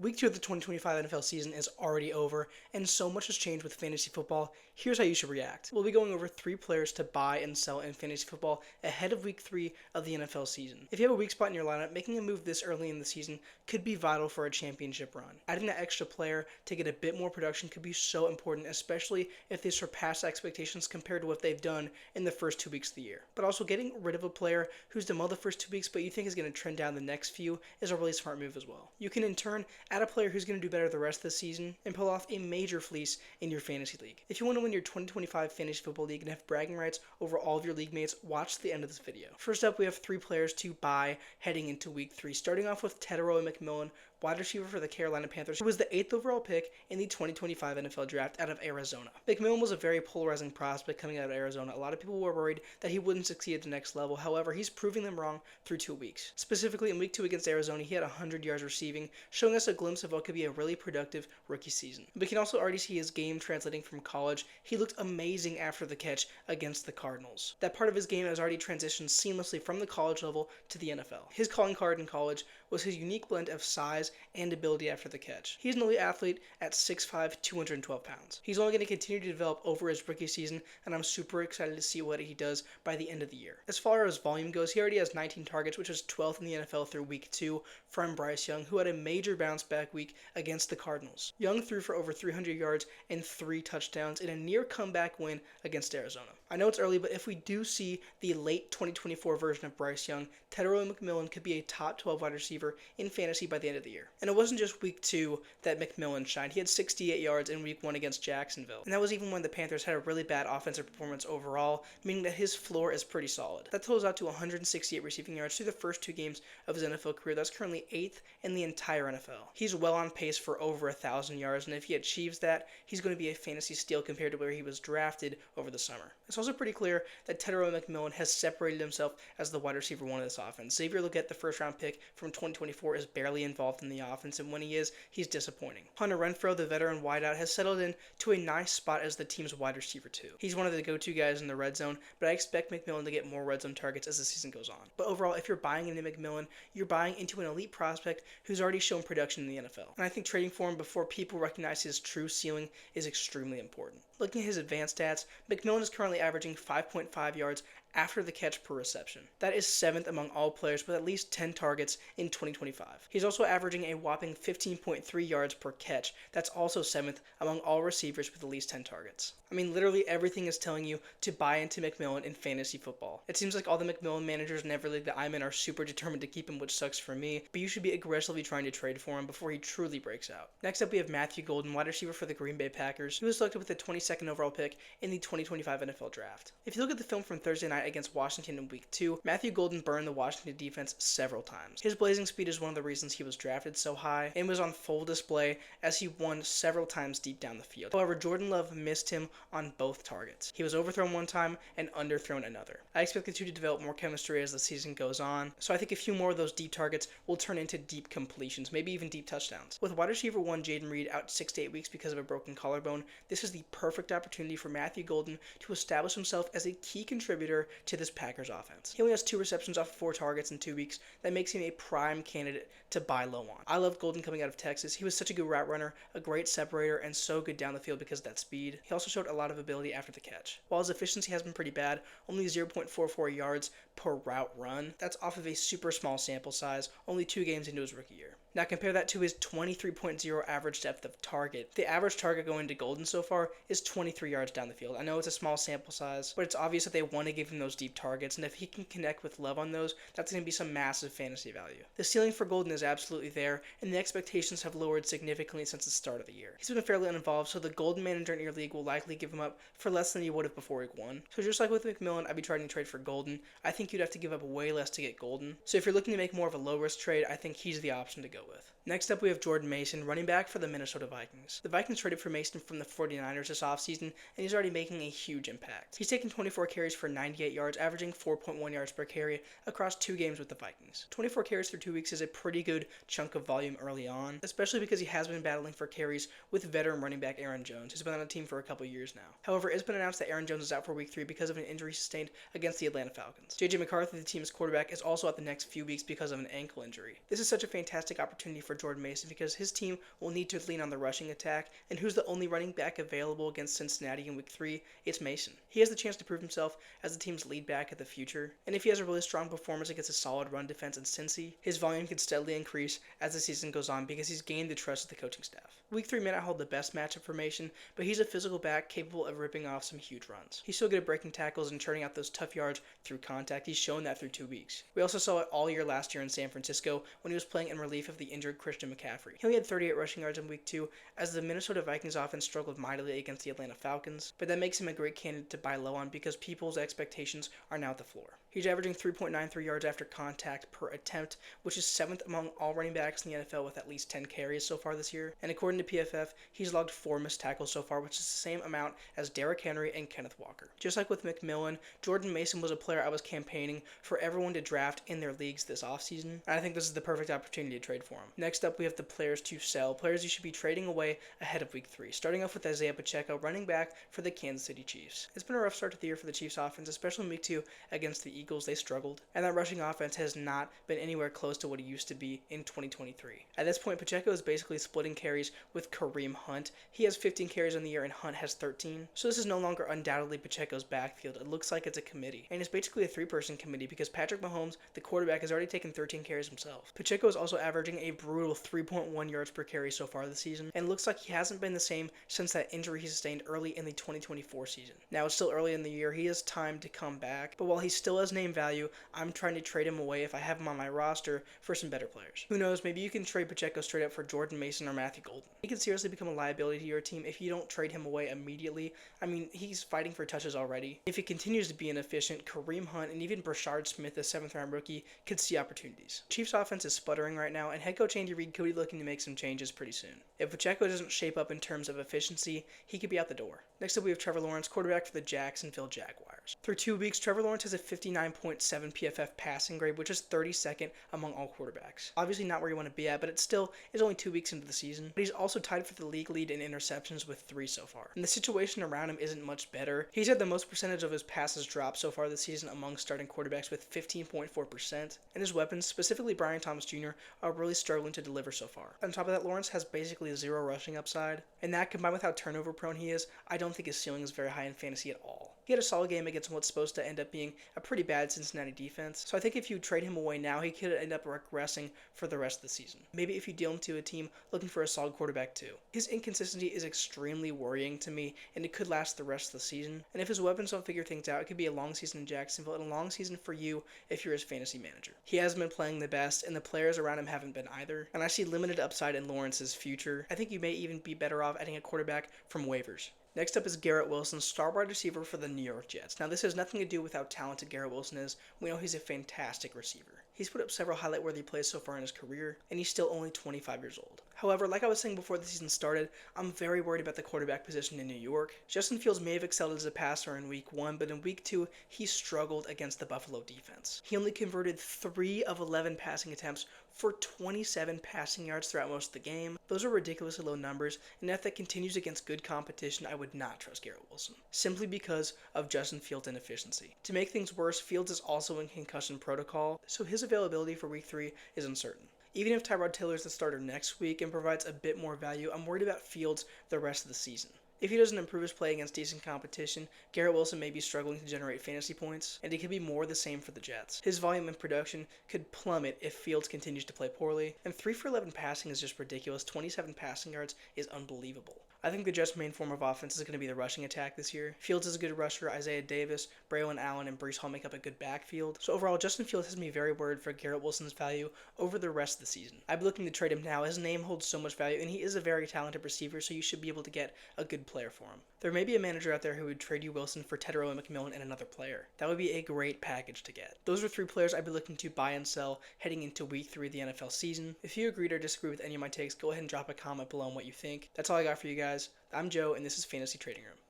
Week 2 of the 2025 NFL season is already over, and so much has changed with fantasy football. Here's how you should react. We'll be going over 3 players to buy and sell in fantasy football ahead of Week 3 of the NFL season. If you have a weak spot in your lineup, making a move this early in the season could be vital for a championship run. Adding that extra player to get a bit more production could be so important, especially if they surpass expectations compared to what they've done in the first 2 weeks of the year. But also getting rid of a player who's done well the first 2 weeks but you think is going to trend down the next few is a really smart move as well. You can in turn add a player who's going to do better the rest of the season and pull off a major fleece in your fantasy league. If you want to win your 2025 fantasy football league and have bragging rights over all of your league mates, watch the end of this video. First up, we have 3 players to buy heading into week 3, starting off with Tetairoa McMillan, wide receiver for the Carolina Panthers, who was the 8th overall pick in the 2025 NFL Draft out of Arizona. McMillan was a very polarizing prospect coming out of Arizona. A lot of people were worried that he wouldn't succeed at the next level. However, he's proving them wrong through 2 weeks. Specifically, in week 2 against Arizona, he had 100 yards receiving, showing us a glimpse of what could be a really productive rookie season. We can also already see his game translating from college. He looked amazing after the catch against the Cardinals. That part of his game has already transitioned seamlessly from the college level to the NFL. His calling card in college was his unique blend of size and ability after the catch. He's an elite athlete at 6'5", 212 pounds. He's only going to continue to develop over his rookie season, and I'm super excited to see what he does by the end of the year. As far as volume goes, he already has 19 targets, which is 12th in the NFL through week 2 from Bryce Young, who had a major bounce back week against the Cardinals. Young threw for over 300 yards and 3 touchdowns in a near comeback win against Arizona. I know it's early, but if we do see the late 2024 version of Bryce Young, Tetairoa McMillan could be a top 12 wide receiver in fantasy by the end of the year. And it wasn't just week 2 that McMillan shined. He had 68 yards in week 1 against Jacksonville. And that was even when the Panthers had a really bad offensive performance overall, meaning that his floor is pretty solid. That totals out to 168 receiving yards through the first 2 games of his NFL career. That's currently 8th in the entire NFL. He's well on pace for over 1,000 yards, and if he achieves that, he's going to be a fantasy steal compared to where he was drafted over the summer. It's also pretty clear that Tetairoa McMillan has separated himself as the wide receiver 1 of this offense. Xavier Legette, the first round pick from 2024, is barely involved in the offense, and when he is, he's disappointing. Hunter Renfrow, the veteran wideout, has settled in to a nice spot as the team's wide receiver 2. He's one of the go-to guys in the red zone, but I expect McMillan to get more red zone targets as the season goes on. But overall, if you're buying into McMillan, you're buying into an elite prospect who's already shown production in the NFL. And I think trading for him before people recognize his true ceiling is extremely important. Looking at his advanced stats, McMillan is currently averaging 5.5 yards after the catch per reception. That is 7th among all players with at least 10 targets in 2025. He's also averaging a whopping 15.3 yards per catch. That's also 7th among all receivers with at least 10 targets. I mean, literally everything is telling you to buy into McMillan in fantasy football. It seems like all the McMillan managers in every league that I'm in are super determined to keep him, which sucks for me, but you should be aggressively trying to trade for him before he truly breaks out. Next up, we have Matthew Golden, wide receiver for the Green Bay Packers. He was selected with the 22nd overall pick in the 2025 NFL Draft. If you look at the film from Thursday night against Washington in week 2, Matthew Golden burned the Washington defense several times. His blazing speed is one of the reasons he was drafted so high and was on full display as he won several times deep down the field. However, Jordan Love missed him on both targets. He was overthrown one time and underthrown another. I expect the two to develop more chemistry as the season goes on, so I think a few more of those deep targets will turn into deep completions, maybe even deep touchdowns. With wide receiver 1 Jaden Reed out 6 to 8 weeks because of a broken collarbone, this is the perfect opportunity for Matthew Golden to establish himself as a key contributor to this Packers offense. He only has 2 receptions off 4 targets in 2 weeks. That makes him a prime candidate to buy low on. I love Golden coming out of Texas. He was such a good route runner, a great separator, and so good down the field because of that speed. He also showed a lot of ability after the catch. While his efficiency has been pretty bad, only 0.44 yards per route run, that's off of a super small sample size, only 2 games into his rookie year. Now compare that to his 23.0 average depth of target. The average target going to Golden so far is 23 yards down the field. I know it's a small sample size, but it's obvious that they want to give him those deep targets, and if he can connect with Love on those, that's going to be some massive fantasy value. The ceiling for Golden is absolutely there, and the expectations have lowered significantly since the start of the year. He's been fairly uninvolved, so the Golden manager in your league will likely give him up for less than you would have before week 1. So just like with McMillan, I'd be trying to trade for Golden. I think you'd have to give up way less to get Golden. So if you're looking to make more of a low-risk trade, I think he's the option to go with. Next up, we have Jordan Mason, running back for the Minnesota Vikings. The Vikings traded for Mason from the 49ers this offseason, and he's already making a huge impact. He's taken 24 carries for 98 yards, averaging 4.1 yards per carry across 2 games with the Vikings. 24 carries through 2 weeks is a pretty good chunk of volume early on, especially because he has been battling for carries with veteran running back Aaron Jones, who's been on the team for a couple years now. However, it's been announced that Aaron Jones is out for week 3 because of an injury sustained against the Atlanta Falcons. JJ McCarthy, the team's quarterback, is also out the next few weeks because of an ankle injury. This is such a fantastic opportunity opportunity for Jordan Mason because his team will need to lean on the rushing attack, and who's the only running back available against Cincinnati in week 3? It's Mason. He has the chance to prove himself as the team's lead back of the future, and if he has a really strong performance against a solid run defense in Cincy, his volume could steadily increase as the season goes on because he's gained the trust of the coaching staff. Week 3 may not hold the best matchup for Mason, but he's a physical back capable of ripping off some huge runs. He's so good at breaking tackles and churning out those tough yards through contact. He's shown that through 2 weeks. We also saw it all year last year in San Francisco when he was playing in relief of the injured Christian McCaffrey. He only had 38 rushing yards in week 2 as the Minnesota Vikings offense struggled mightily against the Atlanta Falcons, but that makes him a great candidate to buy low on because people's expectations are now at the floor. He's averaging 3.93 yards after contact per attempt, which is 7th among all running backs in the NFL with at least 10 carries so far this year. And according to PFF, he's logged 4 missed tackles so far, which is the same amount as Derrick Henry and Kenneth Walker. Just like with McMillan, Jordan Mason was a player I was campaigning for everyone to draft in their leagues this offseason, and I think this is the perfect opportunity to trade for him. Next up, we have the players to sell, players you should be trading away ahead of week 3. Starting off with Isiah Pacheco, running back for the Kansas City Chiefs. It's been a rough start to the year for the Chiefs offense, especially in week 2 against the Eagles. They struggled, and that rushing offense has not been anywhere close to what it used to be in 2023. At this point, Pacheco is basically splitting carries with Kareem Hunt. He has 15 carries on the year and Hunt has 13, so this is no longer undoubtedly Pacheco's backfield. It looks like it's a committee, and it's basically a 3-person committee because Patrick Mahomes, the quarterback, has already taken 13 carries himself. Pacheco is also averaging a brutal 3.1 yards per carry so far this season, and it looks like he hasn't been the same since that injury he sustained early in the 2024 season. Now, it's still early in the year. He has time to come back, but while he still has name value, I'm trying to trade him away if I have him on my roster for some better players. Who knows, maybe you can trade Pacheco straight up for Jordan Mason or Matthew Golden. He could seriously become a liability to your team if you don't trade him away immediately. I mean, he's fighting for touches already. If he continues to be inefficient, Kareem Hunt and even Brashard Smith, a 7th-round rookie, could see opportunities. Chiefs offense is sputtering right now, and head coach Andy Reid could be looking to make some changes pretty soon. If Pacheco doesn't shape up in terms of efficiency, he could be out the door. Next up, we have Trevor Lawrence, quarterback for the Jacksonville Jaguars. Through 2 weeks, Trevor Lawrence has a 59.7 PFF passing grade, which is 32nd among all quarterbacks. Obviously not where you want to be at, but it still is only 2 weeks into the season. But he's also tied for the league lead in interceptions with 3 so far. And the situation around him isn't much better. He's had the most percentage of his passes dropped so far this season among starting quarterbacks with 15.4%. And his weapons, specifically Brian Thomas Jr., are really struggling to deliver so far. On top of that, Lawrence has basically 0 rushing upside. And that, combined with how turnover prone he is, I don't think his ceiling is very high in fantasy at all. He had a solid game against what's supposed to end up being a pretty bad Cincinnati defense, so I think if you trade him away now, he could end up regressing for the rest of the season. Maybe if you deal him to a team looking for a solid quarterback too. His inconsistency is extremely worrying to me, and it could last the rest of the season, and if his weapons don't figure things out, it could be a long season in Jacksonville and a long season for you if you're his fantasy manager. He hasn't been playing the best, and the players around him haven't been either, and I see limited upside in Lawrence's future. I think you may even be better off adding a quarterback from waivers. Next up is Garrett Wilson, star wide receiver for the New York Jets. Now, this has nothing to do with how talented Garrett Wilson is. We know he's a fantastic receiver. He's put up several highlight-worthy plays so far in his career, and he's still only 25 years old. However, like I was saying before the season started, I'm very worried about the quarterback position in New York. Justin Fields may have excelled as a passer in week 1, but in week 2, he struggled against the Buffalo defense. He only converted 3 of 11 passing attempts for 27 passing yards throughout most of the game. Those are ridiculously low numbers, and if that continues against good competition, I would not trust Garrett Wilson, simply because of Justin Fields' inefficiency. To make things worse, Fields is also in concussion protocol, so his availability for week 3 is uncertain. Even if Tyrod Taylor is the starter next week and provides a bit more value, I'm worried about Fields the rest of the season. If he doesn't improve his play against decent competition, Garrett Wilson may be struggling to generate fantasy points, and it could be more the same for the Jets. His volume and production could plummet if Fields continues to play poorly, and 3 for 11 passing is just ridiculous. 27 passing yards is unbelievable. I think the Jets' main form of offense is going to be the rushing attack this year. Fields is a good rusher. Isaiah Davis, Braylon Allen, and Breece Hall make up a good backfield. So overall, Justin Fields has me very worried for Garrett Wilson's value over the rest of the season. I'd be looking to trade him now. His name holds so much value, and he is a very talented receiver, so you should be able to get a good player for him. There may be a manager out there who would trade you Wilson for Tetairoa McMillan and another player. That would be a great package to get. Those are 3 players I'd be looking to buy and sell heading into week 3 of the NFL season. If you agreed or disagree with any of my takes, go ahead and drop a comment below on what you think. That's all I got for you guys. I'm Joe, and this is Fantasy Trading Room.